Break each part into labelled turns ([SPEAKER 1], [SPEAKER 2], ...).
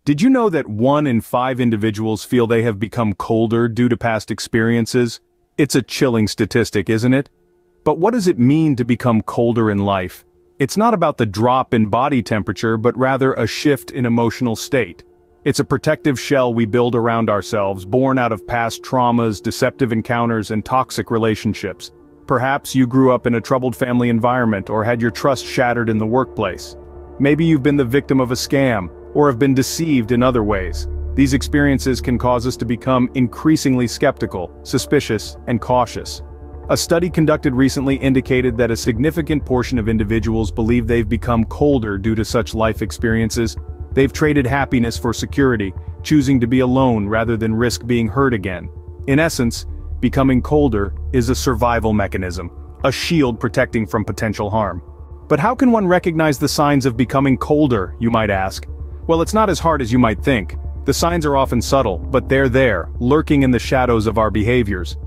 [SPEAKER 1] Did you know that 1 in 5 individuals feel they have become colder due to past experiences? It's a chilling statistic, isn't it? But what does it mean to become colder in life? It's not about the drop in body temperature, but rather a shift in emotional state. It's a protective shell we build around ourselves, born out of past traumas, deceptive encounters, and toxic relationships. Perhaps you grew up in a troubled family environment or had your trust shattered in the workplace. Maybe you've been the victim of a scam, or have been deceived in other ways. These experiences can cause us to become increasingly skeptical, suspicious, and cautious. A study conducted recently indicated that a significant portion of individuals believe they've become colder due to such life experiences. They've traded happiness for security, choosing to be alone rather than risk being hurt again. In essence, becoming colder is a survival mechanism, a shield protecting from potential harm. But how can one recognize the signs of becoming colder, you might ask? Well, it's not as hard as you might think. The signs are often subtle, but they're there, lurking in the shadows of our behaviors.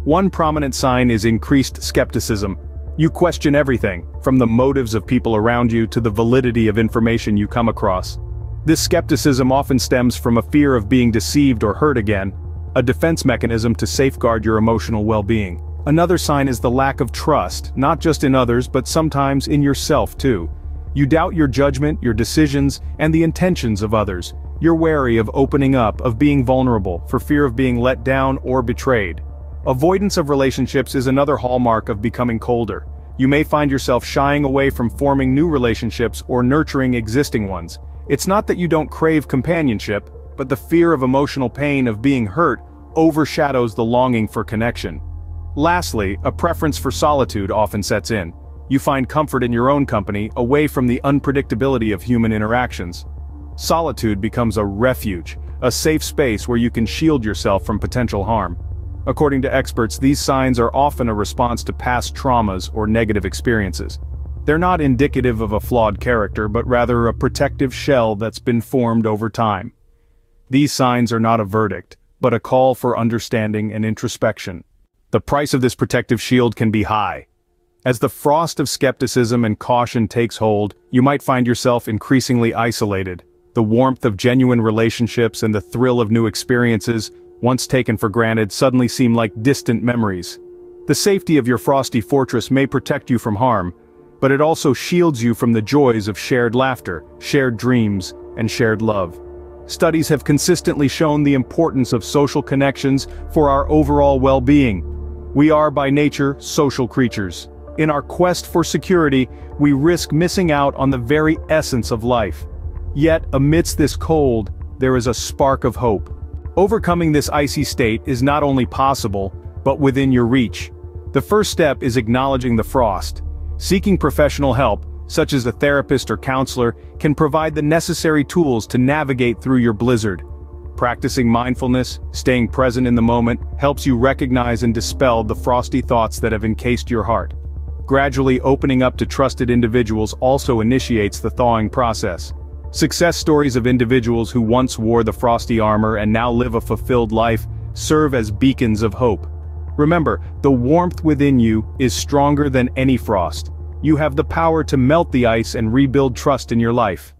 [SPEAKER 1] One prominent sign is increased skepticism. You question everything, from the motives of people around you to the validity of information you come across. This skepticism often stems from a fear of being deceived or hurt again, a defense mechanism to safeguard your emotional well-being. Another sign is the lack of trust, not just in others but sometimes in yourself too. You doubt your judgment, your decisions, and the intentions of others. You're wary of opening up, of being vulnerable, for fear of being let down or betrayed. Avoidance of relationships is another hallmark of becoming colder. You may find yourself shying away from forming new relationships or nurturing existing ones. It's not that you don't crave companionship, but the fear of emotional pain of being hurt overshadows the longing for connection. Lastly, a preference for solitude often sets in. You find comfort in your own company, away from the unpredictability of human interactions. Solitude becomes a refuge, a safe space where you can shield yourself from potential harm. According to experts, these signs are often a response to past traumas or negative experiences. They're not indicative of a flawed character, but rather a protective shell that's been formed over time. These signs are not a verdict, but a call for understanding and introspection. The price of this protective shield can be high. As the frost of skepticism and caution takes hold, you might find yourself increasingly isolated. The warmth of genuine relationships and the thrill of new experiences, once taken for granted, suddenly seem like distant memories. The safety of your frosty fortress may protect you from harm, but it also shields you from the joys of shared laughter, shared dreams, and shared love. Studies have consistently shown the importance of social connections for our overall well-being. We are by nature social creatures. In our quest for security, we risk missing out on the very essence of life. Yet, amidst this cold, there is a spark of hope. Overcoming this icy state is not only possible, but within your reach. The first step is acknowledging the frost. Seeking professional help, such as a therapist or counselor, can provide the necessary tools to navigate through your blizzard. Practicing mindfulness, staying present in the moment, helps you recognize and dispel the frosty thoughts that have encased your heart. Gradually opening up to trusted individuals also initiates the thawing process. Success stories of individuals who once wore the frosty armor and now live a fulfilled life serve as beacons of hope. Remember, the warmth within you is stronger than any frost. You have the power to melt the ice and rebuild trust in your life.